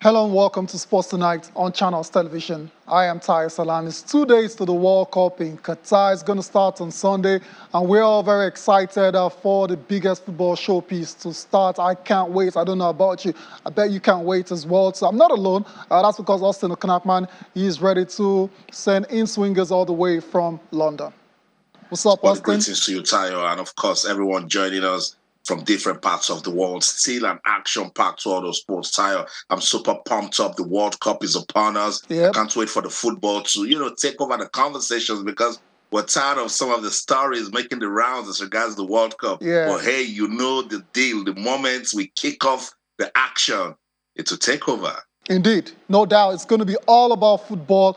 Hello and welcome to Sports Tonight on Channels Television. I am Tyre Salam. It's 2 days to the World Cup in Qatar. It's going to start on Sunday, and we're all very excited for the biggest football showpiece to start. I can't wait. I don't know about you. I bet you can't wait as well. So I'm not alone. That's because Austin Okanakman is ready to send in-swingers all the way from London. What's up, Austin? Greetings to you, Tayo, and of course, everyone joining us from different parts of the world. Still an action-packed world of sports, Tayo. I'm super pumped up. The World Cup is upon us. Yep. I can't wait for the football to, take over the conversations because we're tired of some of the stories making the rounds as regards the World Cup. Yeah. But hey, you know the deal. The moment we kick off the action, it's a takeover. Indeed, no doubt. It's going to be all about football,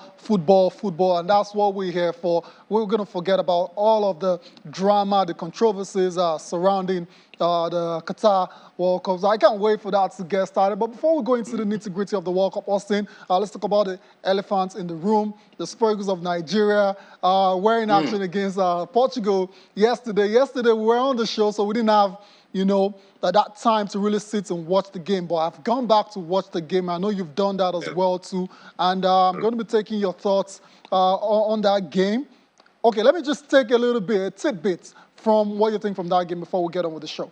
and that's what we're here for. We're going to forget about all of the drama, the controversies surrounding the Qatar World Cup. So I can't wait for that to get started. But before we go into the nitty-gritty of the World Cup, Austin, let's talk about the elephants in the room, the Super Eagles of Nigeria. We're in action against Portugal yesterday. Yesterday, we were on the show, so we didn't have that time to really sit and watch the game. But I've gone back to watch the game. I know you've done that as well too. And I'm going to be taking your thoughts on that game. Okay, let me just take a tidbit from what you think from that game before we get on with the show.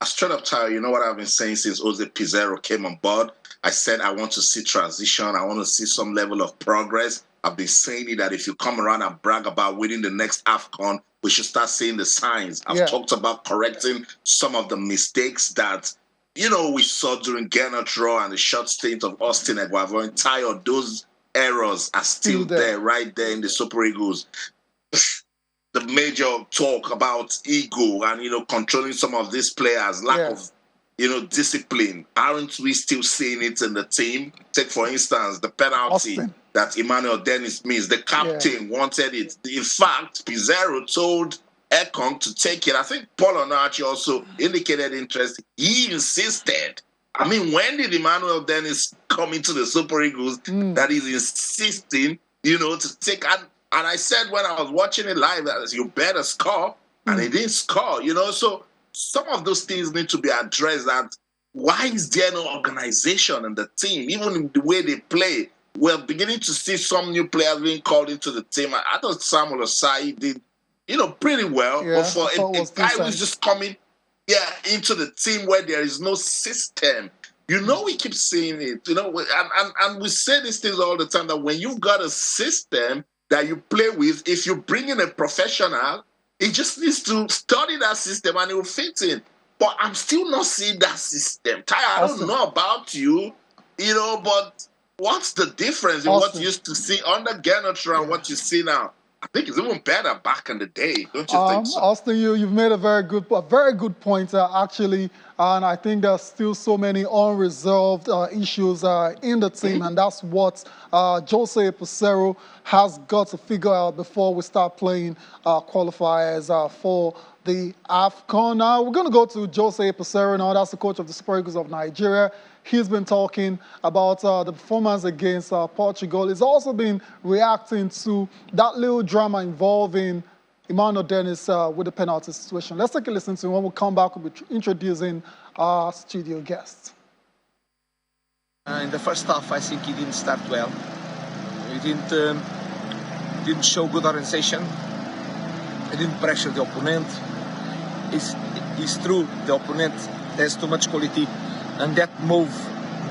Straight up, Tyler, you know what I've been saying since Jose Pizarro came on board? I said I want to see transition. I want to see some level of progress. I've been saying it that if you come around and brag about winning the next AFCON, we should start seeing the signs. I've talked about correcting some of the mistakes that, we saw during Gernot Rohr and the short stint of Austin Eguavoen. Entire those errors are still there, right there in the Super Eagles. The major talk about ego and, controlling some of these players, lack of, discipline. Aren't we still seeing it in the team? Take, for instance, the penalty that Emmanuel Dennis missed. The captain wanted it. In fact, Pizarro told Ekong to take it. I think Paul Onachi also indicated interest. He insisted. I mean, when did Emmanuel Dennis come into the Super Eagles that is insisting, to take... And I said when I was watching it live, that you better score, and he didn't score, So some of those things need to be addressed. That why is there no organization in the team, even in the way they play? We're beginning to see some new players being called into the team. I thought Samuel Osai did, pretty well. Yeah, but for a guy who's just coming, into the team where there is no system, we keep seeing it, and we say these things all the time, that when you've got a system that you play with, if you bring in a professional, he just needs to study that system and it will fit in. But I'm still not seeing that system. Ty, I don't know about you, but what's the difference in what you used to see under Gernot Rohr and what you see now? I think it's even better back in the day, don't you think so? Austin, you've made a very good point, actually. And I think there's still so many unresolved issues in the team. And that's what Jose Pizarro has got to figure out before we start playing qualifiers for the AFCON. Now, we're going to go to Jose Pizarro now. That's the coach of the Super Eagles of Nigeria. He's been talking about the performance against Portugal. He's also been reacting to that little drama involving Emmanuel Dennis with the penalty situation. Let's take a listen to him. When we come back, we'll be introducing our studio guest. In the first half, I think he didn't start well. He didn't show good organization. He didn't pressure the opponent. It's true, the opponent has too much quality, and that move,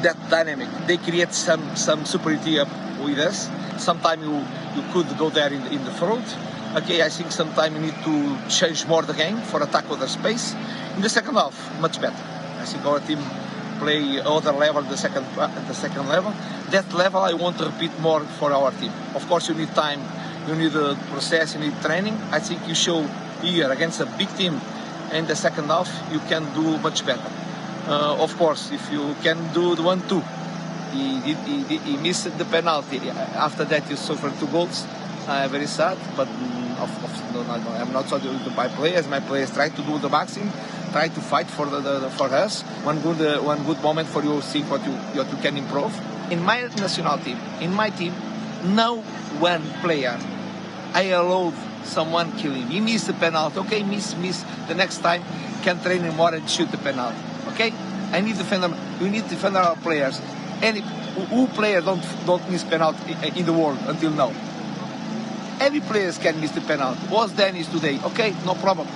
that dynamic, they create some superiority up with us. Sometimes you could go there in the front. Okay, I think sometimes you need to change more the game for attack other space. In the second half, much better. I think our team play other level, the second level. That level I want to repeat more for our team. Of course, you need time, you need a process, you need training. I think you show here against a big team in the second half, you can do much better. Of course, if you can do the 1-2, he missed the penalty. After that, you suffered 2 goals. Very sad, but I'm not sorry to my players. My players try to do the maximum, try to fight for us. One good moment for you, see what you can improve. In my national team, in my team, no one player I allowed someone kill him. He missed the penalty. Okay, miss. The next time can train him more and shoot the penalty. Okay, I need defender. We need to defend our players. Any who player don't miss penalty in the world until now? Every player can miss the penalty. Was Dennis today? Okay, no problem.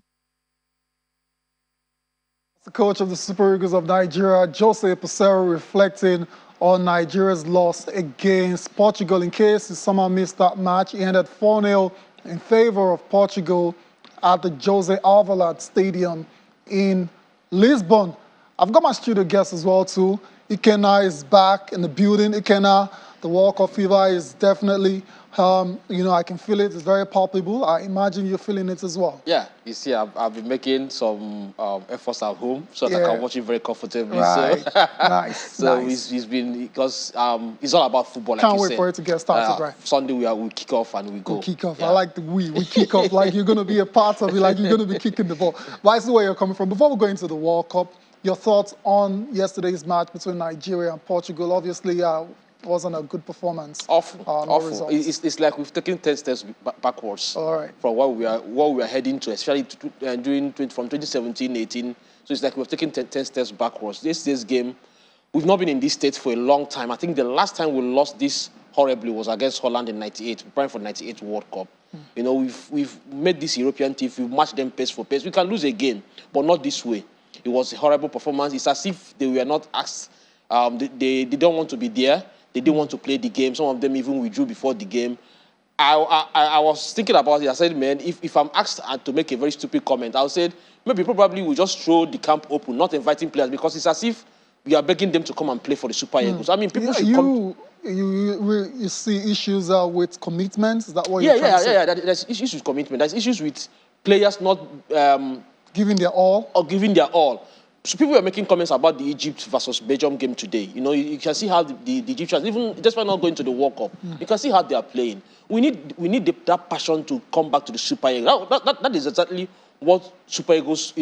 The coach of the Super Eagles of Nigeria, Jose Peseiro, reflecting on Nigeria's loss against Portugal. In case you somehow missed that match, it ended 4-0 in favor of Portugal at the Jose Alvalade Stadium in Lisbon. I've got my studio guest as well too. Ikenna is back in the building. Ikenna, the World Cup fever is definitely, I can feel it. It's very palpable. I imagine you're feeling it as well. Yeah, you see, I've been making some efforts at home so that I can watch it very comfortably. Right. So, Nice. so nice. it's been, because it's all about football, like Can't you wait said. for it to get started, right? Sunday we kick off and we go. We kick off. Yeah. I like the we kick off like you're going to be a part of it, like you're going to be kicking the ball. But I see where you're coming from. Before we go into the World Cup, your thoughts on yesterday's match between Nigeria and Portugal? Obviously, wasn't a good performance. Awful. No Awful. results. It's like we've taken 10 steps backwards All right. from what we are heading to, especially from 2017-18. So it's like we've taken 10 steps backwards. This game, we've not been in this state for a long time. I think the last time we lost this horribly was against Holland in '98, preparing for '98 World Cup. You know, we've made this European team, we've matched them pace for pace. We can lose again, but not this way. It was a horrible performance. It's as if they were not asked. They don't want to be there. They didn't want to play the game. Some of them even withdrew before the game. I was thinking about it. I said, man, if I'm asked to make a very stupid comment, I would say maybe probably we'll just throw the camp open, not inviting players, because it's as if we are begging them to come and play for the Super Eagles. I mean, people should come. You see issues with commitment? Is that what you're trying to say? Yeah. There's issues with commitment. There's issues with players not giving their all? Or giving their all. So people were making comments about the Egypt versus Belgium game today. You know, you can see how the Egyptians, even despite not going to the World Cup, you can see how they are playing. We need that passion to come back to the Super Eagles. That is exactly what Super Eagles,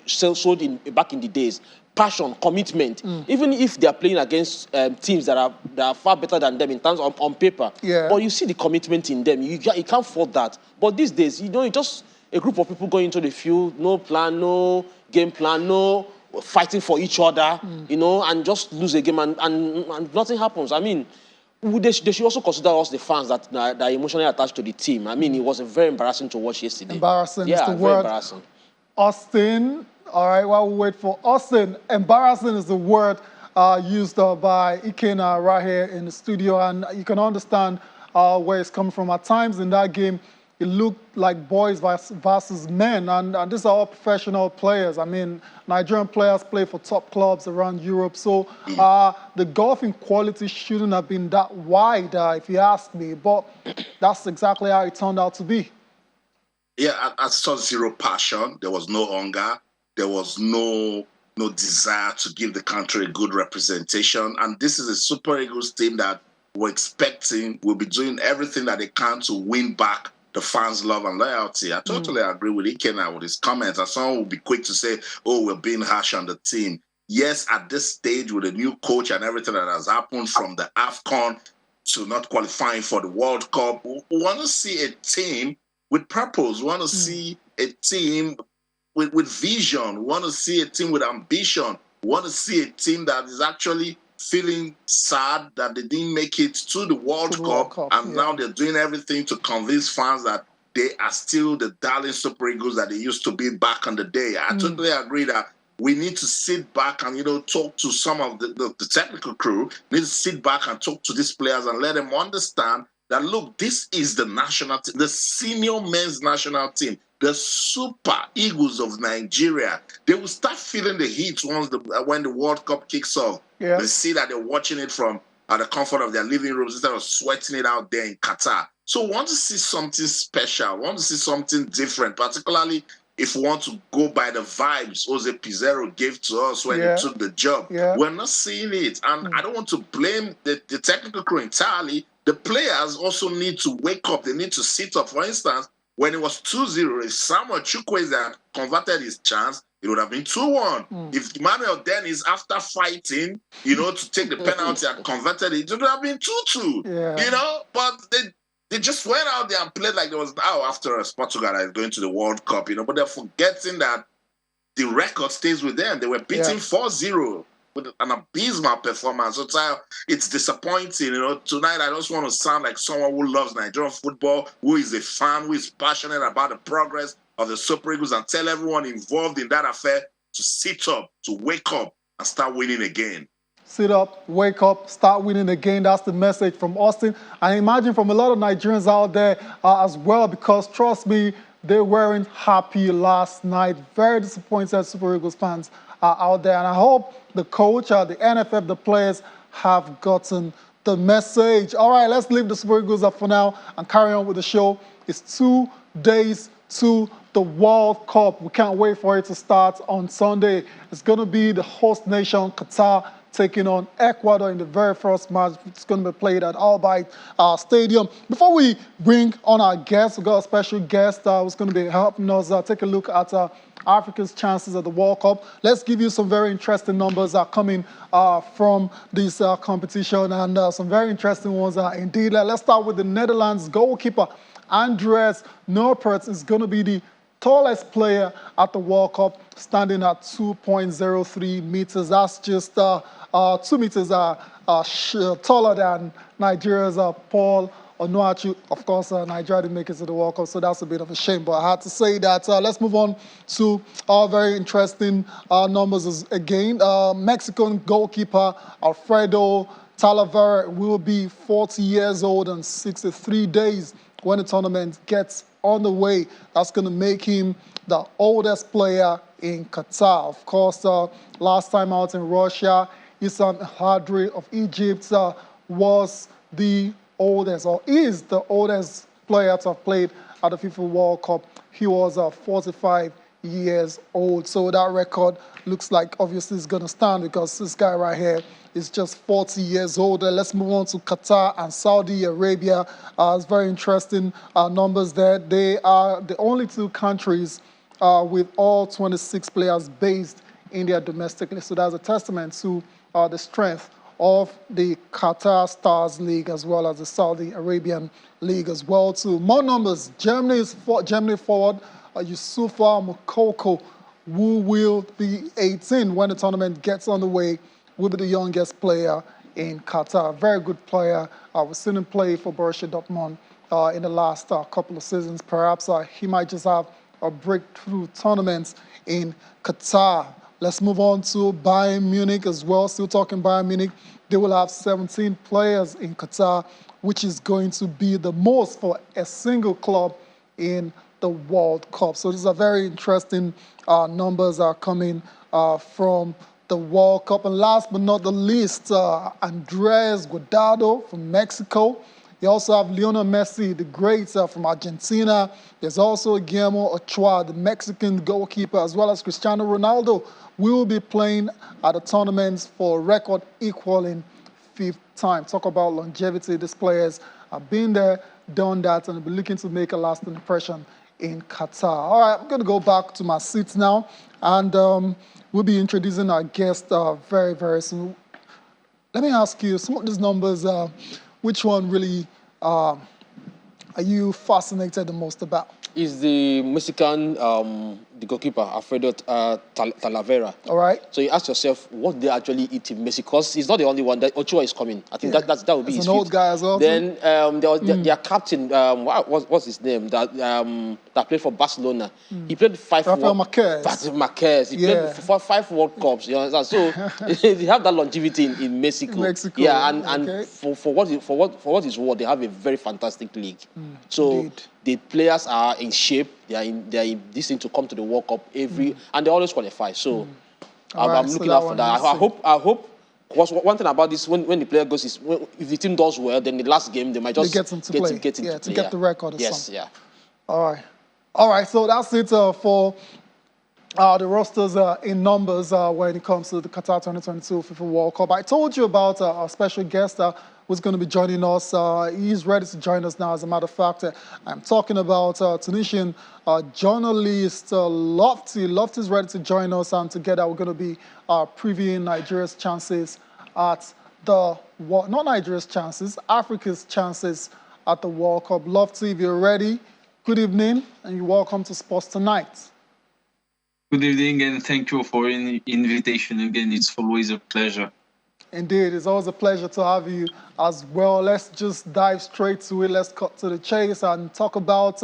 sold back in the days. Passion, commitment. Even if they are playing against teams that are far better than them in terms of on paper. Yeah. But you see the commitment in them. You can't fault that. But these days, it's just a group of people going into the field, no plan, no game plan, no fighting for each other, and just lose a game and nothing happens. I mean, they should also consider us the fans that are emotionally attached to the team. I mean, it was very embarrassing to watch yesterday. Embarrassing is the very word. Embarrassing. Austin, all right, while we wait for Austin, embarrassing is the word used by Ikenna right here in the studio, and you can understand where it's coming from. At times in that game, it looked like boys versus men, and these are all professional players. I mean, Nigerian players play for top clubs around Europe, so the golfing quality shouldn't have been that wide, if you ask me, but that's exactly how it turned out to be. Yeah, I saw zero passion. There was no hunger. There was no desire to give the country a good representation. And this is a Super Eagles team that we're expecting will be doing everything that they can to win back the fans' love and loyalty. I totally agree with Ikenna with his comments. And someone will be quick to say, oh, we're being harsh on the team. Yes, at this stage with a new coach and everything that has happened from the AFCON to not qualifying for the World Cup, we want to see a team with purpose. We want to see a team with vision. We want to see a team with ambition. We want to see a team that is actually feeling sad that they didn't make it to the World Cup, and now they're doing everything to convince fans that they are still the darling Super Eagles that they used to be back in the day. I totally agree that we need to sit back and talk to some of the technical crew. We need to sit back and talk to these players and let them understand that, look, this is the national team, the senior men's national team, the Super Eagles of Nigeria. They will start feeling the heat when the World Cup kicks off. Yeah. They see that they're watching it from the comfort of their living rooms instead of sweating it out there in Qatar. So we want to see something special. We want to see something different, particularly if we want to go by the vibes Jose Peseiro gave to us when he took the job. Yeah. We're not seeing it. And I don't want to blame the technical crew entirely. The players also need to wake up. They need to sit up. For instance, when it was 2-0, if Samuel Chukwueze had converted his chance, it would have been 2-1. If Emmanuel Dennis, after fighting, to take the penalty and converted it, it would have been 2-2. Yeah. But they just went out there and played like there was after us, Portugal is going to the World Cup, but they're forgetting that the record stays with them. They were beaten 4-0 with an abysmal performance. So it's disappointing. Tonight I just want to sound like someone who loves Nigerian football, who is a fan, who is passionate about the progress of the Super Eagles, and tell everyone involved in that affair to sit up, to wake up, and start winning again. Sit up, wake up, start winning again. That's the message from Austin. I imagine from a lot of Nigerians out there as well, because trust me, they weren't happy last night. Very disappointed Super Eagles fans are out there. And I hope the coach, the NFF, the players have gotten the message. All right, let's leave the Super Eagles up for now and carry on with the show. It's 2 days to the World Cup. We can't wait for it to start on Sunday. It's going to be the host nation, Qatar, taking on Ecuador in the very first match. It's going to be played at Al Bayt Stadium. Before we bring on our guest, we've got a special guest who's going to be helping us take a look at Africa's chances at the World Cup. Let's give you some very interesting numbers coming from this competition, and some very interesting ones indeed. Let's start with the Netherlands goalkeeper. Andres Noppert is going to be the tallest player at the World Cup, standing at 2.03 meters. That's just 2 meters taller than Nigeria's Paul Onuachu. Of course, Nigeria didn't make it to the World Cup, so that's a bit of a shame. But I had to say that. Let's move on to our very interesting numbers again. Mexican goalkeeper Alfredo Talavera will be 40 years old and 63 days when the tournament gets on the way. That's going to make him the oldest player in Qatar. Of course, last time out in Russia, Issam Hadri of Egypt was the oldest, or is the oldest player to have played at the FIFA World Cup. He was 45 years old. So that record looks like obviously it's going to stand, because this guy right here is just 40 years old. Let's move on to Qatar and Saudi Arabia. It's very interesting numbers there. They are the only 2 countries with all 26 players based in their domestic league. So that's a testament to the strength of the Qatar Stars League as well as the Saudi Arabian League as well too. More numbers. Germany forward Yusufa Moukoko, who will be 18 when the tournament gets underway, will be the youngest player in Qatar. Very good player. We've seen him play for Borussia Dortmund in the last couple of seasons. Perhaps he might just have a breakthrough tournament in Qatar. Let's move on to Bayern Munich as well. Still talking Bayern Munich. They will have 17 players in Qatar, which is going to be the most for a single club in the World Cup. So these are very interesting numbers are coming from the World Cup. And last but not the least, Andres Guardado from Mexico. You also have Lionel Messi, the great from Argentina. There's also Guillermo Ochoa, the Mexican goalkeeper, as well as Cristiano Ronaldo will be playing at the tournaments for a record equaling 5th time. Talk about longevity. These players have been there, done that, and will be looking to make a lasting impression in Qatar. All right, I'm going to go back to my seats now, and we'll be introducing our guest very, very soon. Let me ask you, some of these numbers, which one really are you fascinated the most about? Is the Mexican, the goalkeeper, Alfredo Talavera. All right. So you ask yourself, what they actually eat in Mexico? Because he's not the only one. Ochoa is coming. I think that would be his an old guy as well. Then there was their captain, what's his name? That played for Barcelona. He played 5 Rafael Marquez. He played for 5 World Cups. You understand? So they have that longevity in Mexico. Yeah, and for what is what, they have a very fantastic league. So indeed, the players are in shape. They are in this thing to come to the World Cup and they always qualify. So I'm looking out for that. I hope. Because one thing about this, when the player goes, is if the team does well, then the last game they might just get him to get the record or something. Yeah. All right. So that's it for the rosters in numbers when it comes to the Qatar 2022 FIFA World Cup. I told you about our special guest who's going to be joining us. He's ready to join us now, as a matter of fact. I'm talking about Tunisian journalist Lofty. Lofty's ready to join us, and together we're going to be previewing Nigeria's chances at not Nigeria's chances, Africa's chances at the World Cup. Lofty, if you're ready, good evening, and you're welcome to Sports Tonight. Good evening, and thank you for the invitation again. It's always a pleasure. Indeed, it's always a pleasure to have you as well. Let's just dive straight to it. Let's cut to the chase and talk about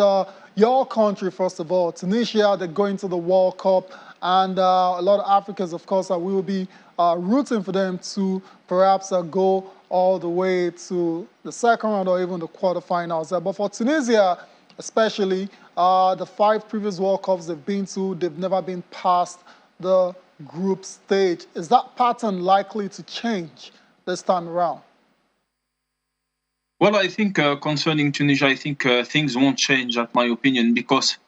your country, first of all. Tunisia, they're going to the World Cup, and a lot of Africans, of course, we will be rooting for them to perhaps go all the way to the second round or even the quarterfinals. But for Tunisia, especially, the 5 previous World Cups they've been to, they've never been past the group stage. Is that pattern likely to change this time around? Well, I think concerning Tunisia, I think things won't change, at my opinion, because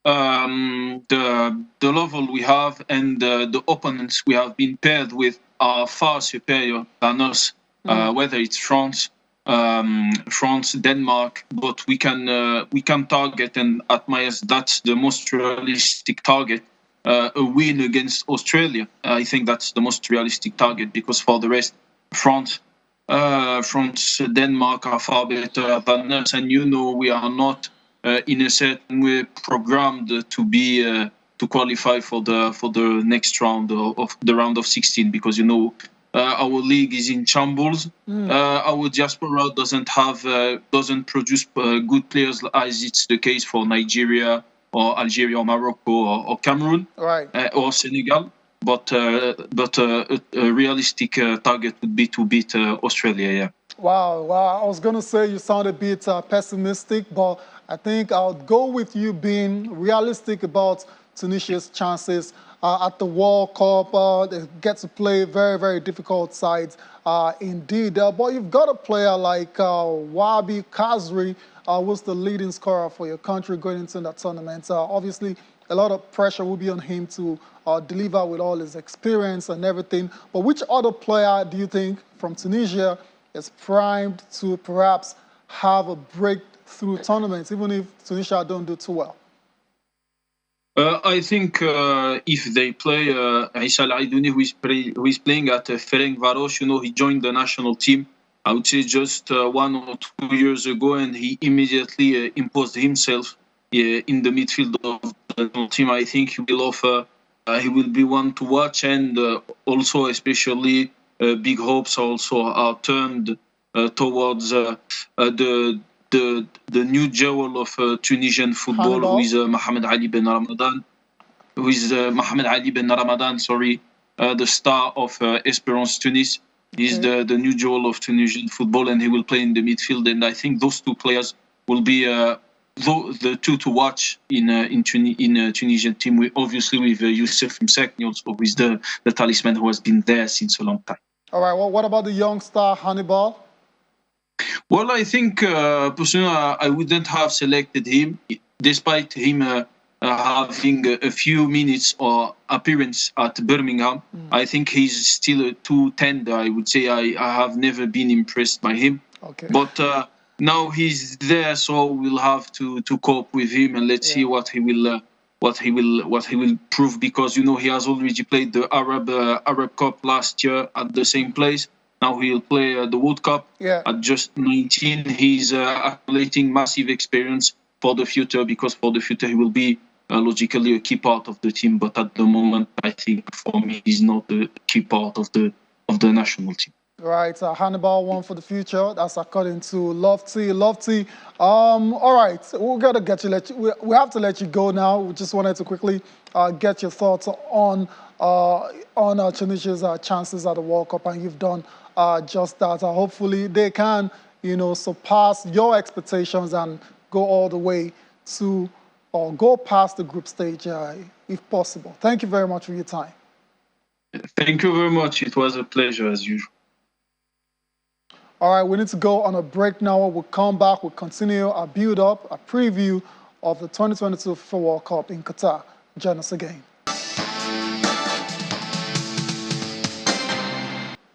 the level we have and the opponents we have been paired with are far superior than us. Whether it's France, Denmark, but we can target, and at my eyes, that's the most realistic target. A win against Australia. I think that's the most realistic target, because for the rest, France, Denmark are far better than us, and we are not in a certain way programmed to be to qualify for the next round of the round of 16, because our league is in shambles. Our diaspora doesn't produce good players as it's the case for Nigeria or Algeria or Morocco or Cameroon, right, or Senegal. But a realistic target would be to beat Australia. Yeah. Wow. I was going to say you sound a bit pessimistic, but I think I'll go with you being realistic about Tunisia's chances at the World Cup. They get to play very, very difficult sides indeed. But you've got a player like Wabi Kazri, who's the leading scorer for your country going into that tournament. Obviously, a lot of pressure will be on him to deliver with all his experience and everything. But which other player do you think from Tunisia is primed to perhaps have a breakthrough tournament, even if Tunisia don't do too well? I think if they play Issa Al-Aidouni, who is playing at Ferencváros, he joined the national team, I would say just 1 or 2 years ago, and he immediately imposed himself in the midfield of the team. I think he will be one to watch, and also especially big hopes also are turned towards the new jewel of Tunisian football, who is Mohamed Ali Ben Ramadan, the star of Espérance Tunis. He's the new jewel of Tunisian football, and he will play in the midfield. And I think those 2 players will be the 2 to watch in Tunisian team. Obviously with Youssef Msakni also, who is the talisman who has been there since a long time. All right. Well, what about the young star Hannibal? Well, I think personally I wouldn't have selected him, despite him having a few minutes or appearance at Birmingham. I think he's still too tender. I would say I have never been impressed by him. Okay. But now he's there, so we'll have to cope with him, and let's see what he will prove, because he has already played the Arab Cup last year at the same place. Now he'll play the World Cup at just 19. He's accumulating massive experience for the future, because for the future he will be logically a key part of the team. But at the moment, I think for me, he's not a key part of the national team. Right, Hannibal one for the future. That's according to Lofty. All right, we're gonna we have to let you go now. We just wanted to quickly get your thoughts on Tunisia's chances at the World Cup, and you've done just that. Hopefully, they can, surpass your expectations and go all the way to, or go past the group stage, if possible. Thank you very much for your time. Thank you very much. It was a pleasure as usual. All right, we need to go on a break now. We'll come back. We'll continue our build-up, a preview of the 2022 FIFA World Cup in Qatar. Join us again.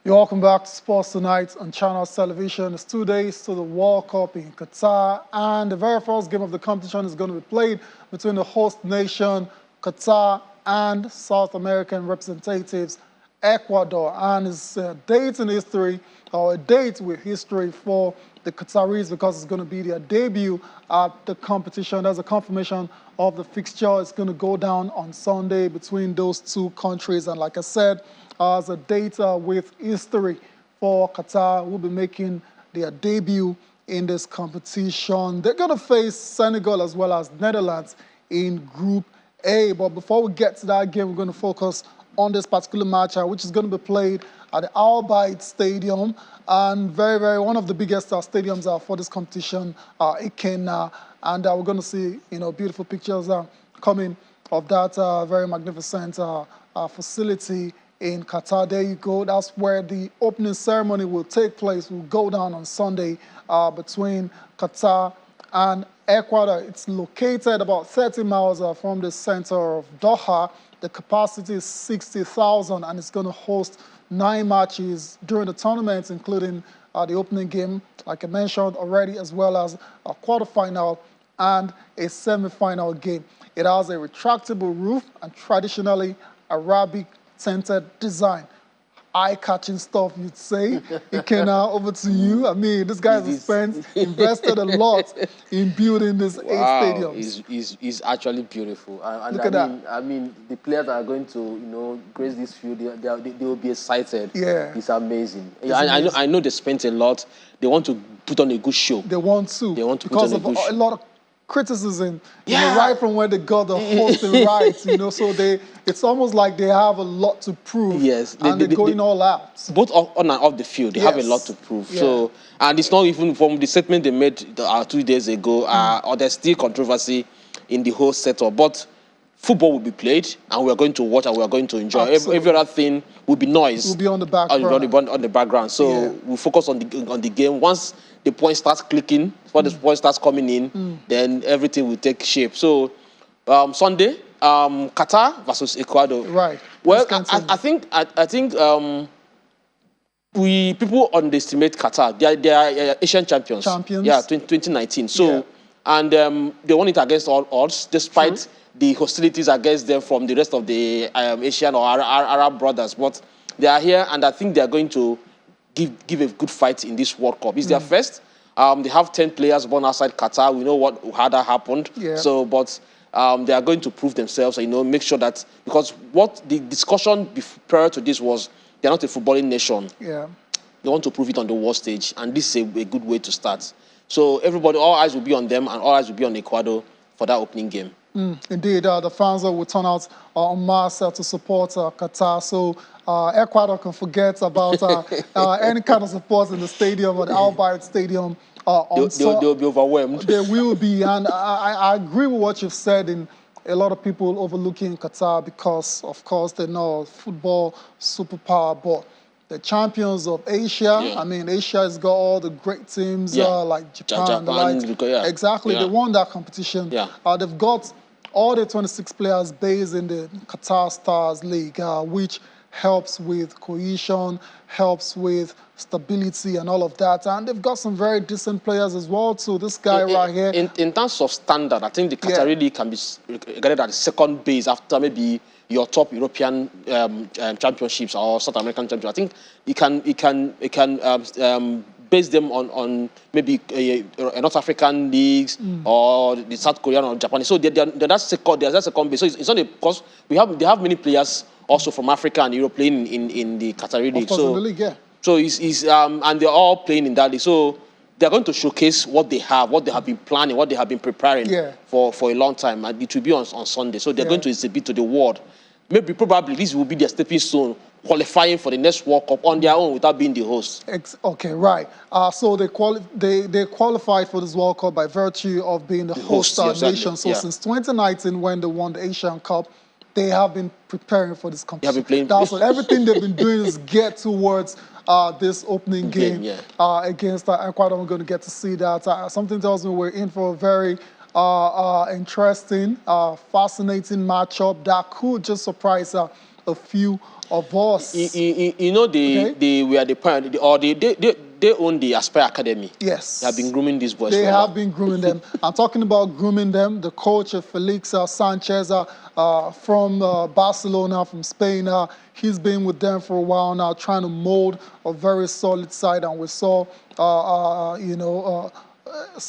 You're welcome back to Sports Tonight on Channels Television. It's 2 days to the World Cup in Qatar, and the very first game of the competition is going to be played between the host nation, Qatar, and South American representatives, Ecuador, and it's a date in history, or a date with history for the Qataris, because it's going to be their debut at the competition. There's a confirmation of the fixture. It's going to go down on Sunday between those two countries, and like I said, as a date with history for Qatar, will be making their debut in this competition. They're going to face Senegal as well as Netherlands in Group A. But before we get to that game, we're going to focus on this particular match, which is going to be played at the Al Bayt Stadium, and one of the biggest stadiums for this competition in Kenya. And we're going to see, beautiful pictures coming of that very magnificent facility in Qatar. There you go. That's where the opening ceremony will take place. Will go down on Sunday between Qatar and Ecuador. It's located about 30 miles from the center of Doha. The capacity is 60,000, and it's going to host 9 matches during the tournament, including the opening game, like I mentioned already, as well as a quarterfinal and a semi-final game. It has a retractable roof and traditionally Arabic tinted design. Eye-catching stuff, you'd say. Over to you. I mean, this guy has invested a lot in building this 8 stadiums. It's actually beautiful. And Look at that. I mean, the players that are going to, grace this field, they will be excited. Yeah. It's amazing. I know they spent a lot. They want to put on a good show. They want to. Because of a lot of criticism, right from where they got the hosting rights, so it's almost like they have a lot to prove. Yes, they're going all out. Both on and off the field, they have a lot to prove. Yeah. So, and it's not even from the statement they made 2 days ago, or there's still controversy in the whole setup. But football will be played, and we are going to watch, and we are going to enjoy. Every other thing will be noise. Will be on the background. On the background. So we'll focus on the game. Once the point starts clicking, the point starts coming in, then everything will take shape. So Sunday, Qatar versus Ecuador. Right. Well, I think people underestimate Qatar. They are Asian champions. Yeah, 2019. So and they won it against all odds, despite the hostilities against them from the rest of the Asian or Arab brothers. But they are here, and I think they are going to give a good fight in this World Cup. It's their first. They have 10 players born outside Qatar. We know how that happened. Yeah. So, but they are going to prove themselves, make sure that, because what the discussion prior to this was, they're not a footballing nation. Yeah. They want to prove it on the world stage, and this is a good way to start. So all eyes will be on them, and all eyes will be on Ecuador for that opening game. Indeed, the fans will turn out en masse to support Qatar. So Ecuador can forget about any kind of support in the stadium or the Al Bayt Stadium. They'll be overwhelmed. They will be, and I agree with what you've said. In a lot of people overlooking Qatar because, of course, they know football superpower, but the champions of Asia. Yeah. I mean, Asia has got all the great teams like Japan. Exactly, they won that competition. Yeah. They've got all the 26 players based in the Qatar Stars League, which helps with cohesion, helps with stability and all of that. And they've got some very decent players as well too. This guy right here. In terms of standard, I think the Qatari League can be regarded as the second base after maybe your top European championships or South American championships. I think it can base them on maybe a North African leagues or the South Korean or Japanese. So they're that second base. So it's not because they have many players also from Africa and Europe playing in the Qatari League. Of course, in the league, yeah. So and they're all playing in that league. So they're going to showcase what they have been planning, what they have been preparing for a long time. And it will be on Sunday. So they're going to exhibit to the world. Probably this will be their stepping stone, qualifying for the next World Cup on their own without being the host. Okay, right. So they qualified for this World Cup by virtue of being the host nation. So since 2019, when they won the Asian Cup, they have been preparing for this competition. They have been playing. Everything they've been doing is get towards this opening game against Ecuador. We're going to get to see that. Something tells me we're in for a very interesting, fascinating matchup that could just surprise a few of us. They were the they own the Aspire Academy. Yes. They have been grooming these boys. They for a have while. been grooming them. I'm talking about grooming them. The coach, Felix Sanchez, from Barcelona, from Spain, he's been with them for a while now, trying to mold a very solid side. And we saw,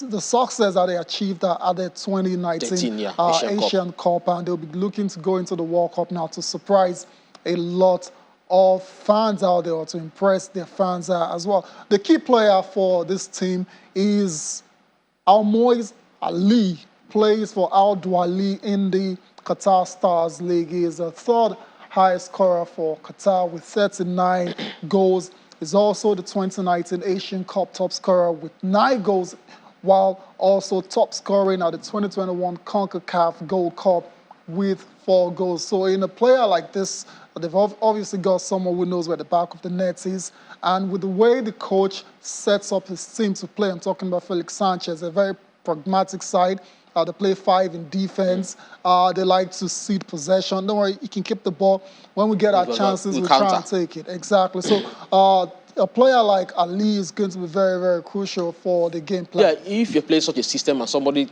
the success that they achieved at the 2019 Asian Cup, and they'll be looking to go into the World Cup now to surprise a lot of fans out there, or to impress their fans as well. The key player for this team is Almoiz Ali, plays for Al Duali in the Qatar Stars League. He is the third highest scorer for Qatar with 39 goals. He's also the 2019 Asian Cup top scorer with 9 goals, while also top scoring at the 2021 CONCACAF Gold Cup with 4 goals. So in a player like this, they've obviously got someone who knows where the back of the net is. And with the way the coach sets up his team to play, I'm talking about Felix Sanchez, a very pragmatic side. They play 5 in defense. They like to cede possession. Don't worry, you can keep the ball. When we get our chances, we try and take it. Exactly. So a player like Ali is going to be very, very crucial for the game plan. Yeah, if you play such a system and somebody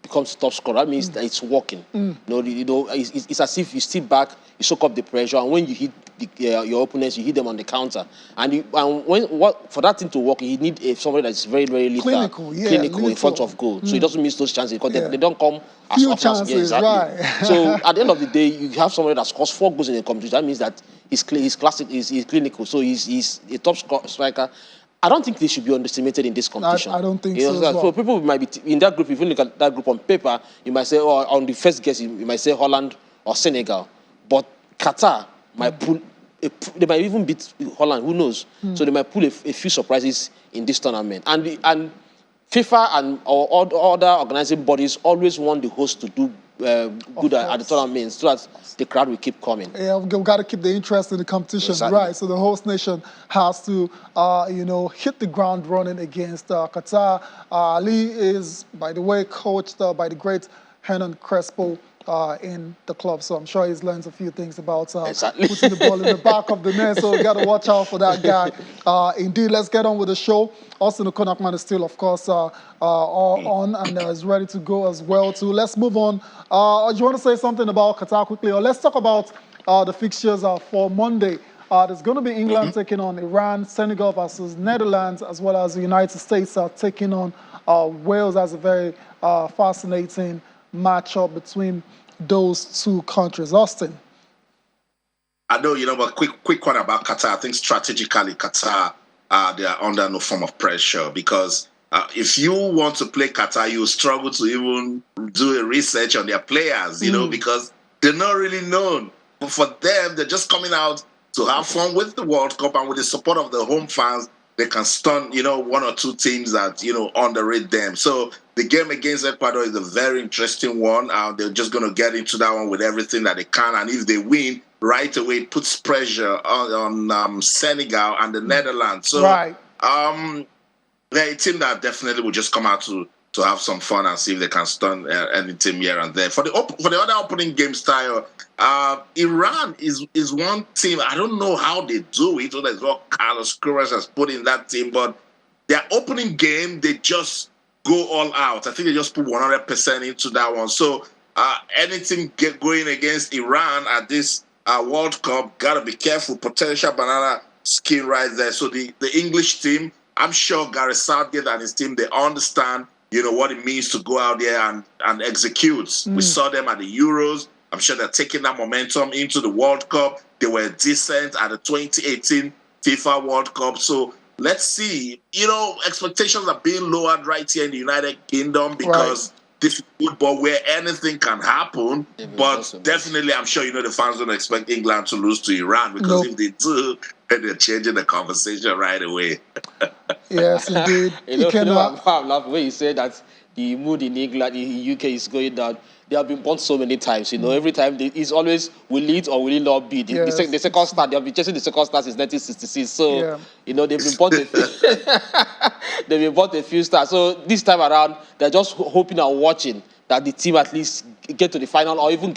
becomes top scorer, that means that it's working. It's as if you sit back, you soak up the pressure, and when you hit your opponents, you hit them on the counter. And for that thing to work, you need somebody that's very, very clinical in front of goal. So it doesn't miss those chances because they don't come as often as exactly. Right. So at the end of the day, you have somebody that scores 4 goals in a competition. That means that he's clinical. So he's a top striker. I don't think they should be underestimated in this competition. I don't think so as well. So people might be in that group. If you look at that group on paper, you might say, or on the first guess, you might say Holland or Senegal. But Qatar might pull. They might even beat Holland. Who knows? So they might pull a few surprises in this tournament. And FIFA and other organizing bodies always want the host to do good at the tournament, so that the crowd will keep coming. Yeah, we've got to keep the interest in the competition, exactly. Right? So the host nation has to, hit the ground running against Qatar. Ali is, by the way, coached by the great Hernan Crespo in the club, so I'm sure he's learned a few things about putting the ball in the back of the net. So we got to watch out for that guy. Indeed, let's get on with the show. Austin Okonakman is still, of course, on and is ready to go as well too. Let's move on. Do you want to say something about Qatar quickly, or let's talk about the fixtures for Monday? There's going to be England taking on Iran, Senegal versus Netherlands, as well as the United States taking on Wales. That's a very fascinating matchup between those 2 countries. Austin. I know, but quick one about Qatar. I think strategically, Qatar, they are under no form of pressure because if you want to play Qatar, you struggle to even do a research on their players, because they're not really known. But for them, they're just coming out to have fun with the World Cup, and with the support of the home fans, they can stun, 1 or 2 teams that, underrate them. So the game against Ecuador is a very interesting one. They're just going to get into that one with everything that they can. And if they win, right away, it puts pressure on Senegal and the Netherlands. So right. They're a team that definitely will just come out to have some fun and see if they can stun any team here and there. For the other opening game style, Iran is one team. I don't know how they do it. Whether it's what Carlos Queiroz has put in that team, but their opening game, they just go all out. I think they just put 100% into that one. So anything going against Iran at this World Cup, gotta be careful. Potential banana skin right there. So the English team, I'm sure Gareth Southgate and his team, they understand, what it means to go out there and execute. We saw them at the Euros. I'm sure they're taking that momentum into the World Cup. They were decent at the 2018 FIFA World Cup. So let's see. Expectations are being lowered right here in the United Kingdom because this is football where anything can happen. But definitely, I'm sure, the fans don't expect England to lose to Iran, because if they do, then they're changing the conversation right away. Yes, indeed. I'm laughing when you say that the mood in England, in UK is going down. They have been burnt so many times, Every time it's always will it or will it not be. The second start, they have been chasing the second start since 1966. So they've been burnt they've been burnt a few stars. So this time around, they're just hoping and watching that the team at least get to the final or even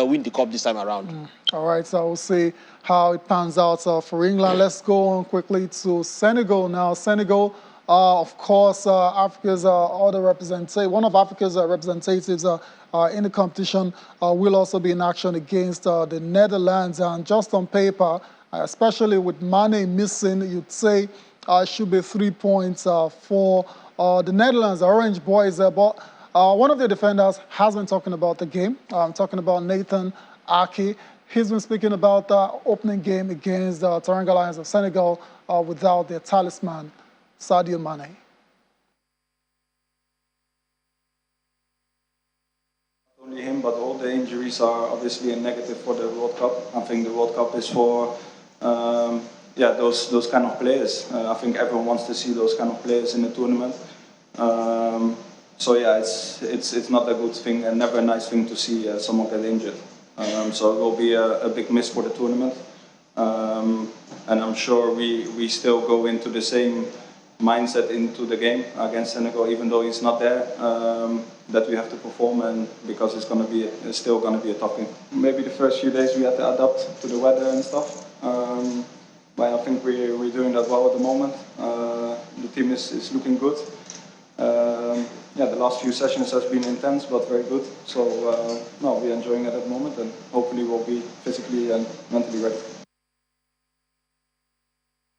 win the cup this time around. All right, so we'll see how it pans out for England. Let's go on quickly to Senegal now. Senegal, of course, Africa's one of Africa's representatives in the competition will also be in action against the Netherlands. And just on paper, especially with Mane missing, you'd say it should be 3 points for the Netherlands, the Orange Boys. But one of the defenders has been talking about the game. I'm talking about Nathan Ake. He's been speaking about the opening game against the Teranga Lions of Senegal without their talisman, Sadio Mane. Not only him, but all the injuries are obviously a negative for the World Cup. I think the World Cup is for those kind of players. I think everyone wants to see those kind of players in the tournament. So yeah, it's not a good thing and never a nice thing to see someone get injured. So it will be a big miss for the tournament. And I'm sure we still go into the same mindset into the game against Senegal, even though he's not there, that we have to perform, and because it's still going to be a tough game. Maybe the first few days we had to adapt to the weather and stuff. But I think we're doing that well at the moment. The team is looking good. The last few sessions has been intense, but very good. So we're enjoying it at the moment, and hopefully we'll be physically and mentally ready.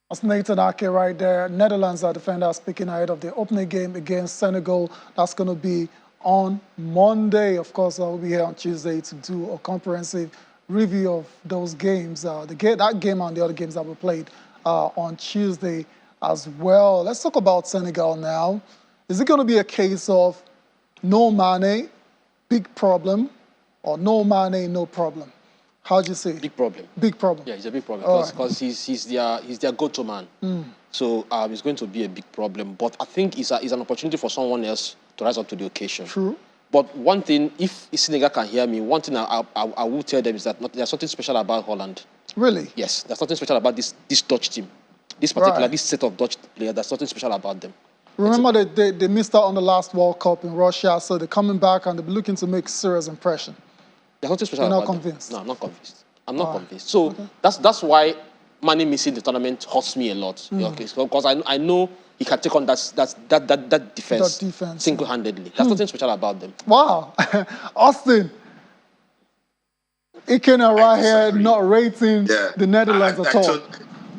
That's Nathan Ake right there. Netherlands defender speaking ahead of the opening game against Senegal. That's going to be on Monday. Of course, I'll be here on Tuesday to do a comprehensive review of those games. That game and the other games that were played on Tuesday as well. Let's talk about Senegal now. Is it going to be a case of no Mane, big problem, or no Mane, no problem? How do you say? Big problem. Big problem. Yeah, it's a big problem because he's their go-to man. So it's going to be a big problem. But I think it's an opportunity for someone else to rise up to the occasion. True. But one thing, if Senegal can hear me, one thing I will tell them is that there's something special about Holland. Really? Yes, there's something special about this Dutch team. This set of Dutch players, there's something special about them. Remember they missed out on the last World Cup in Russia, so they're coming back and they're looking to make serious impression. There's nothing special You're about not convinced? them. No, I'm not convinced. I'm not convinced. So that's why Mane missing the tournament hurts me a lot. Because I know he can take on that defense single-handedly. There's nothing special about them. Wow. Austin. Ikena right here not rating the Netherlands at all.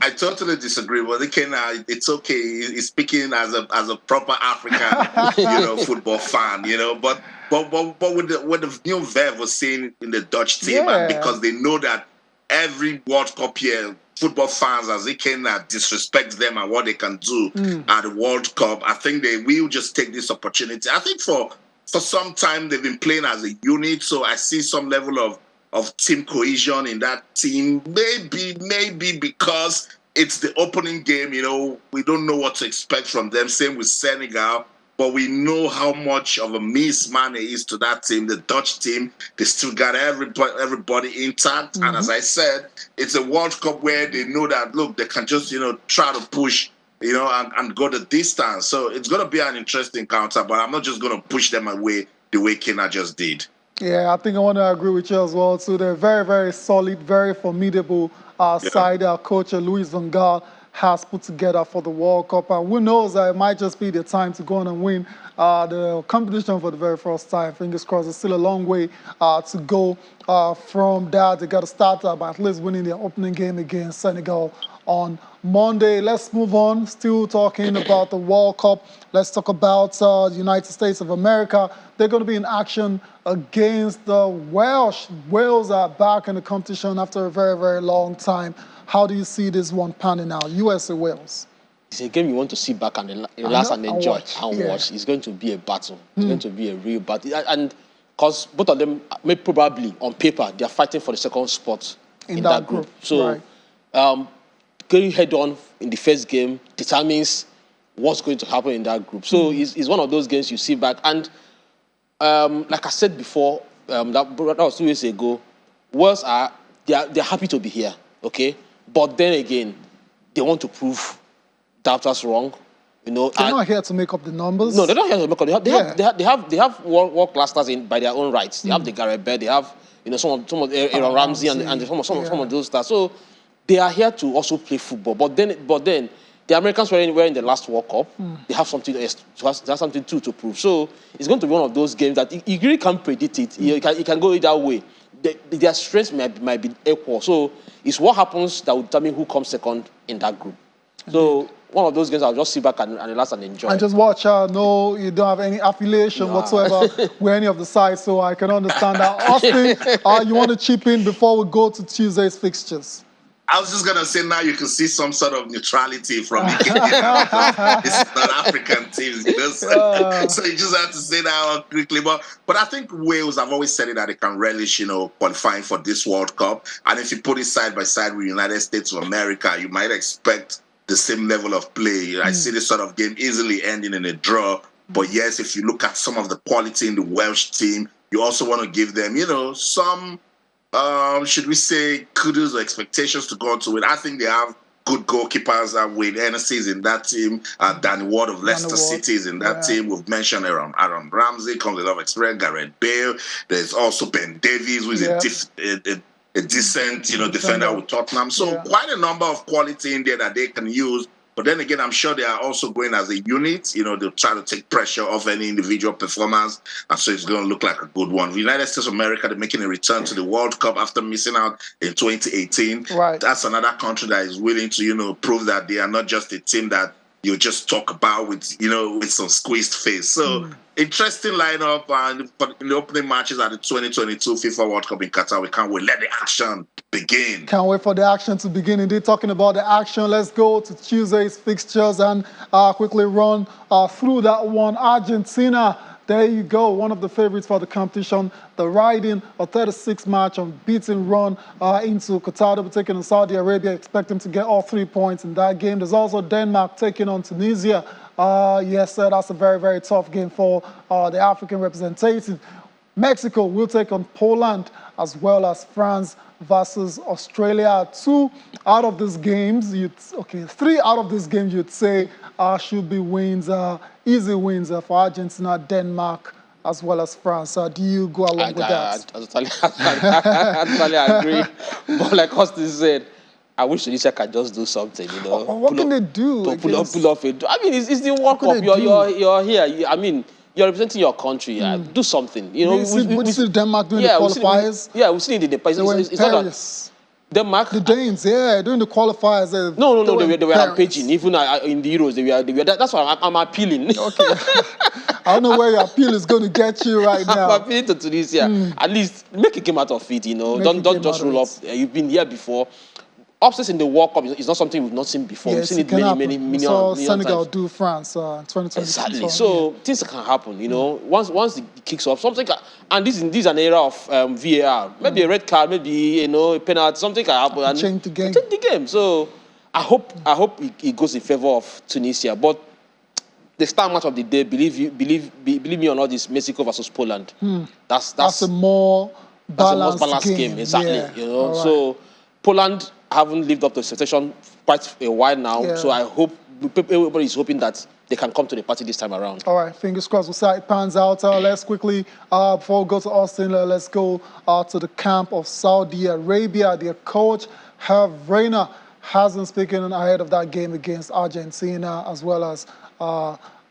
I totally disagree. But Ikena, it's okay. He's speaking as a proper African, football fan, But with the new Verve was saying in the Dutch team, and because they know that every World Cup here, football fans, as Ikena disrespect them and what they can do at the World Cup, I think they will just take this opportunity. I think for some time they've been playing as a unit, so I see some level of team cohesion in that team. Maybe because it's the opening game, we don't know what to expect from them. Same with Senegal, but we know how much of a miss Mane is to that team. The Dutch team, they still got everybody intact. And as I said, it's a World Cup where they know that, look, they can just, try to push, and go the distance. So it's going to be an interesting counter, but I'm not just going to push them away the way Kenya just did. Yeah, I think I want to agree with you as well. So they're very, very solid, very formidable side Coach Louis van Gaal has put together for the World Cup. And who knows, it might just be the time to go on and win the competition for the very first time. Fingers crossed, it's still a long way to go from that. They got to start by at least winning their opening game against Senegal on Monday. Let's move on. Still talking about the World Cup. Let's talk about the United States of America. They're going to be in action against the Welsh. Wales are back in the competition after a very, very long time. How do you see this one panning out? USA Wales. It's a game you want to sit back and relax and enjoy and watch. It's going to be a battle. It's going to be a real battle. And because both of them, may probably on paper, they are fighting for the second spot in that group. So going head on in the first game determines what's going to happen in that group. So it's one of those games you sit back. And like I said before, that was 2 years ago, Wales they're happy to be here, okay? But then again, they want to prove doubters wrong. You know, They're not here to make up the numbers. no, they're not here to make up. They have world class stars by their own rights. They have the Gareth Bale. They have some of Aaron Ramsey and some of those stars. So they are here to also play football. But then the Americans were in the last World Cup. They have something to prove. So it's going to be one of those games that you really can't predict it. It can go either way. Their strengths might be equal. So it's what happens that will determine who comes second in that group. So one of those games I'll just sit back and relax and enjoy. And just watch. No, you don't have any affiliation whatsoever with any of the sides, so I can understand that. Austin, you want to chip in before we go to Tuesday's fixtures? I was just gonna say now you can see some sort of neutrality from the game. It's not African teams, so you just have to say that quickly. But I think Wales, I've always said it, that they can relish, qualifying for this World Cup. And if you put it side by side with United States of America, you might expect the same level of play. I see this sort of game easily ending in a draw. But yes, if you look at some of the quality in the Welsh team, you also want to give them, some. Should we say kudos or expectations to go on to it? I think they have good goalkeepers. Wayne Hennessy is in that team. Danny Ward of Leicester City is in that team. We've mentioned Aaron Ramsey, comes with a lot of experience. Gareth Bale. There's also Ben Davies, who is a decent, defender with Tottenham. So quite a number of quality in there that they can use. But then again, I'm sure they are also going as a unit. They'll try to take pressure off any individual performance. And so it's going to look like a good one. The United States of America, they're making a return to the World Cup after missing out in 2018. Right. That's another country that is willing to, prove that they are not just a team that you just talk about with some squeezed face. So interesting lineup. And in the opening matches at the 2022 FIFA World Cup in Qatar, we can't wait. Let the action begin. Can't wait for the action to begin. Indeed, talking about the action, let's go to Tuesday's fixtures and quickly run through that one. Argentina, there you go, one of the favorites for the competition. The riding a 36-match unbeaten run into Qatar. They'll be taking on Saudi Arabia, expecting to get all 3 points in that game. There's also Denmark taking on Tunisia. Yes, sir, that's a very, very tough game for the African representative. Mexico will take on Poland, as well as France versus Australia. 3 out of these games, you'd say should be wins, easy wins for Argentina, Denmark, as well as France. Do you go along with that? I totally agree. But like Austin said, I wish Tunisia could just do something, What can they do? Pull off it. I mean, it's the World Cup. You're here. You're representing your country. Do something. We see Denmark doing the qualifiers. We've seen it in the past. They were in Paris. Denmark. The Danes, doing the qualifiers. No, they were rampaging. Even in the Euros, they were. That's why I'm appealing. Okay. I don't know where your appeal is going to get you right now. I'm appealing to Tunisia. At least make a game out of it. Don't just roll up. You've been here before. Upsets in the World Cup is not something we've not seen before. Yes, we've seen it many saw times. Senegal do France in 2022. Exactly. So things can happen, Once it kicks off, something and this is an era of VAR. Maybe a red card, maybe a penalty, something can happen and change the game. Change the game. So I hope it goes in favor of Tunisia. But the star match of the day, believe me or not, is Mexico versus Poland. That's a more balanced game. Exactly. Yeah. Right. So Poland haven't lived up to expectation quite a while now. Yeah. So I hope everybody is hoping that they can come to the party this time around. All right, fingers crossed. We'll see how it pans out. Let's quickly, before we go to Austin, let's go to the camp of Saudi Arabia. Their coach, Hervé Renard, has been speaking ahead of that game against Argentina, as well as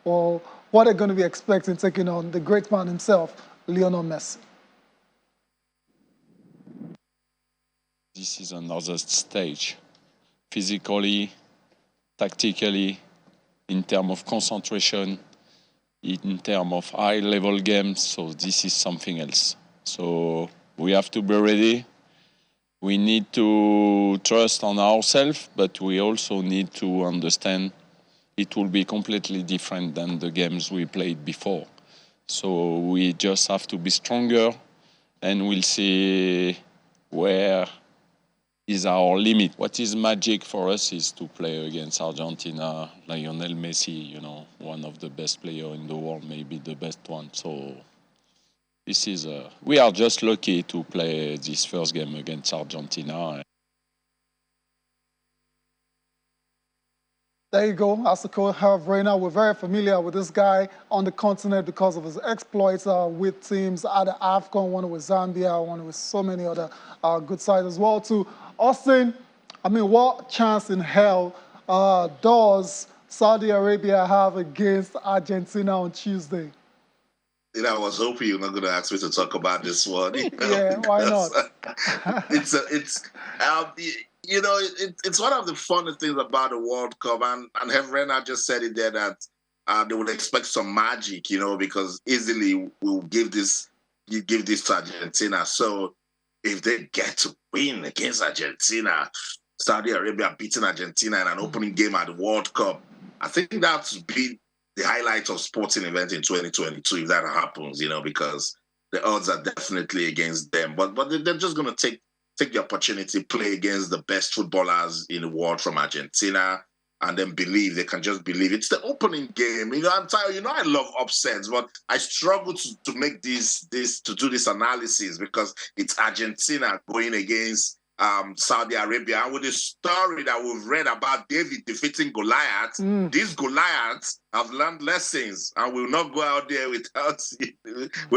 what they're going to be expecting taking on the great man himself, Lionel Messi. This is another stage, physically, tactically, in terms of concentration, in terms of high-level games. So this is something else. So we have to be ready. We need to trust on ourselves, but we also need to understand it will be completely different than the games we played before. So we just have to be stronger, and we'll see where is our limit. What is magic for us is to play against Argentina, Lionel Messi, one of the best players in the world, maybe the best one. So this is we are just lucky to play this first game against Argentina. There you go. As the coach Hervé Renard, we're very familiar with this guy on the continent because of his exploits with teams at the AFCON, one with Zambia, one with so many other good sides as well too. Austin, I mean, what chance in hell does Saudi Arabia have against Argentina on Tuesday? I was hoping you're not going to ask me to talk about this one. Yeah, why not? It's one of the funnest things about the World Cup, and Renard just said it there that they would expect some magic, because easily we'll give this to Argentina. So if they get to win against Argentina, Saudi Arabia beating Argentina in an opening game at the World Cup, I think that would be the highlight of sporting event in 2022 if that happens, because the odds are definitely against them. But they're just going to take the opportunity, play against the best footballers in the world from Argentina, and then they can just believe. It's the opening game. I'm tired. I love upsets, but I struggle to make to do this analysis because it's Argentina going against Saudi Arabia. And with the story that we've read about David defeating Goliath, these Goliaths have learned lessons and will not go out there with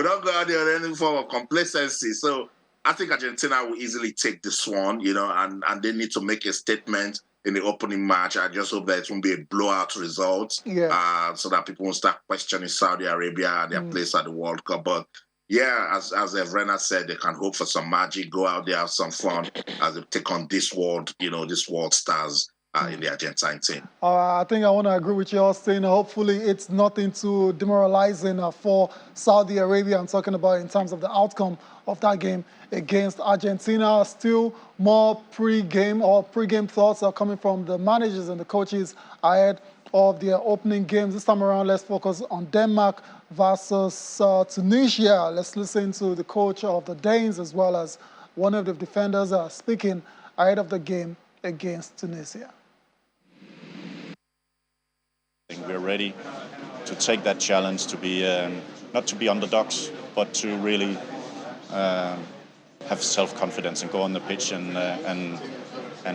any form of complacency. So I think Argentina will easily take this one, and they need to make a statement in the opening match. I just hope that it won't be a blowout result, so that people won't start questioning Saudi Arabia and their place at the World Cup. But yeah, as Renard said, they can hope for some magic, go out there, have some fun as they take on this world stars in the Argentine team. I think I want to agree with you, Austin. Hopefully, it's nothing too demoralizing for Saudi Arabia. I'm talking about in terms of the outcome of that game against Argentina. Still more pre-game thoughts are coming from the managers and the coaches ahead of their opening games. This time around, let's focus on Denmark versus Tunisia. Let's listen to the coach of the Danes as well as one of the defenders speaking ahead of the game against Tunisia. I think we're ready to take that challenge, to be not to be underdogs, but to really have self-confidence and go on the pitch and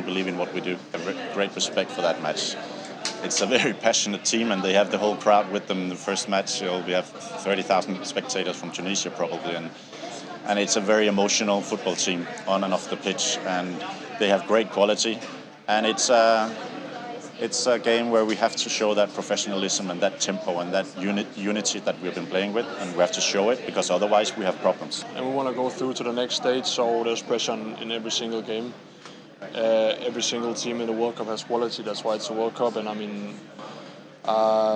believe in what we do. I have great respect for that match. It's a very passionate team, and they have the whole crowd with them in the first match. We have 30,000 spectators from Tunisia probably, and it's a very emotional football team on and off the pitch, and they have great quality, and it's a game where we have to show that professionalism and that tempo and that unity that we've been playing with, and we have to show it because otherwise we have problems. And we want to go through to the next stage, so there's pressure in every single game. Every single team in the World Cup has quality. That's why it's a World Cup. And I mean,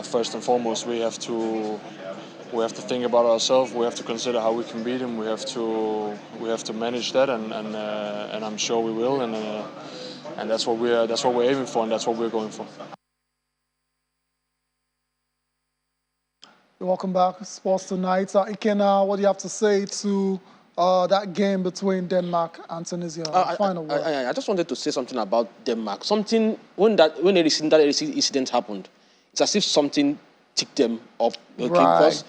first and foremost, we have to think about ourselves. We have to consider how we can beat them. We have to manage that, and I'm sure we will. And that's what we're aiming for, and that's what we're going for. Welcome back, Sports Tonight. Iken, what do you have to say to that game between Denmark and Tunisia? Final word. I just wanted to say something about Denmark. When that incident happened, it's as if something ticked them up. Right.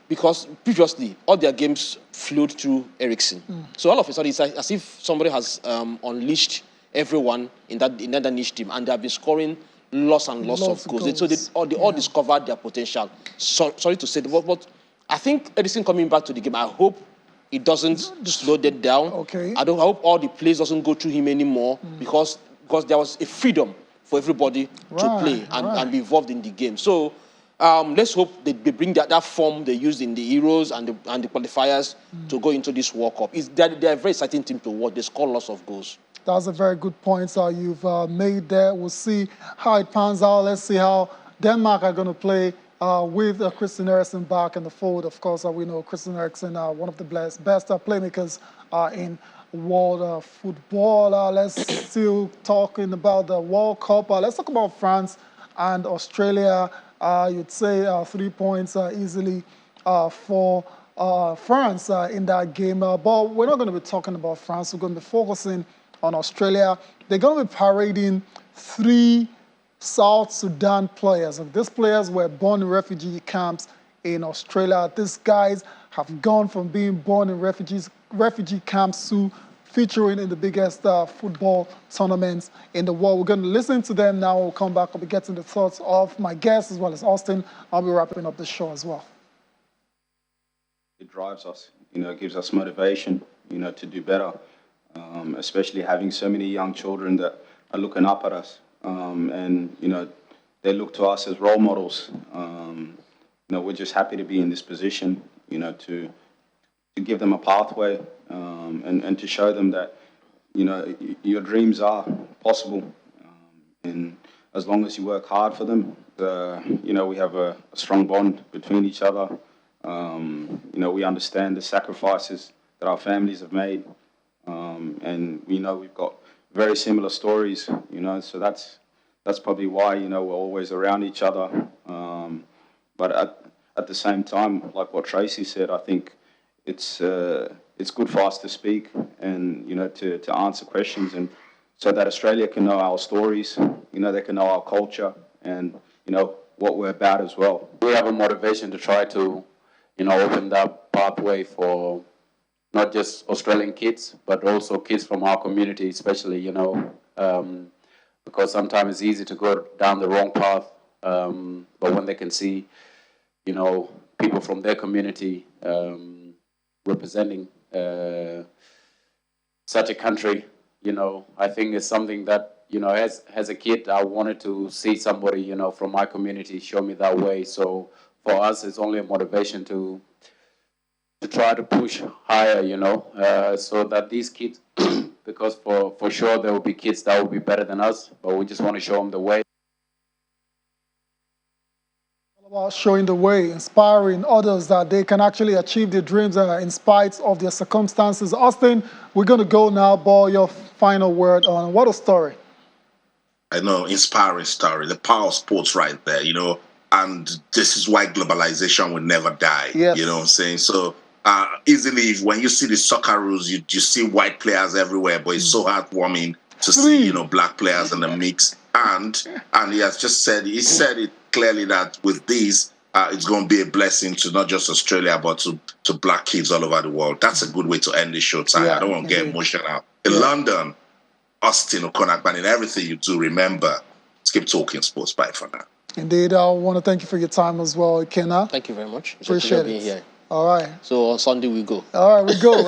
Because previously all their games flowed through Eriksen. So all of a sudden it's as if somebody has unleashed everyone in that niche team, and they have been scoring lots of goals. So they all discovered their potential. Sorry to say, but I think Eriksen coming back to the game, I hope it doesn't slow them down. Okay. I hope all the plays doesn't go through him anymore, because there was a freedom for everybody to play and be involved in the game. So let's hope they bring that form they used in the Euros and the qualifiers to go into this World Cup. They're a very exciting team to watch. They score lots of goals. That's a very good point you've made there. We'll see how it pans out. Let's see how Denmark are going to play with Christian Eriksen back in the fold. Of course, we know Christian Eriksen, one of the best playmakers in world football. Let's still talking about the World Cup. Let's talk about France and Australia. You'd say 3 points easily for France in that game. But we're not going to be talking about France. We're going to be focusing on Australia. They're going to be parading 3 South Sudan players. These players were born in refugee camps in Australia. These guys have gone from being born in refugee camps to featuring in the biggest football tournaments in the world. We're going to listen to them now. We'll come back. I'll be getting the thoughts of my guests as well as Austin. I'll be wrapping up the show as well. It drives us, it gives us motivation, to do better, especially having so many young children that are looking up at us. And they look to us as role models. We're just happy to be in this position, to give them a pathway and to show them that, your dreams are possible. And as long as you work hard for them, we have a strong bond between each other. We understand the sacrifices that our families have made. And we know we've got very similar stories, so that's probably why, we're always around each other. But at the same time, like what Tracy said, I think it's good for us to speak and, to answer questions, and so that Australia can know our stories, they can know our culture and, what we're about as well. We have a motivation to try to, open that pathway for not just Australian kids, but also kids from our community, especially, because sometimes it's easy to go down the wrong path. But when they can see, people from their community representing such a country, I think it's something that, as a kid, I wanted to see somebody, from my community show me that way. So for us, it's only a motivation to try to push higher, so that these kids, because for sure there will be kids that will be better than us, but we just want to show them the way. About showing the way, inspiring others that they can actually achieve their dreams in spite of their circumstances. Austin, we're going to go now, Ball, your final word on what a story. I know, inspiring story, the power of sports right there, and this is why globalization will never die. Yes. You know what I'm saying? So easily, when you see the soccer rules, you see white players everywhere, but it's so heartwarming to see, black players in the mix. And he has just said, he said it clearly that with these, it's going to be a blessing to not just Australia, but to black kids all over the world. That's a good way to end the show, Ty. Yeah, I don't want to get emotional. In London, Austin, O'Connor, and in everything you do, remember, let's keep talking sports. Bye for now. Indeed, I want to thank you for your time as well, Kenna. Thank you very much. Appreciate being it. Here. All right. So on Sunday we go. All right, we go.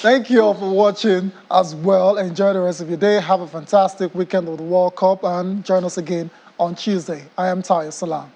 Thank you all for watching as well. Enjoy the rest of your day. Have a fantastic weekend with the World Cup and join us again on Tuesday. I am Tayo Salam.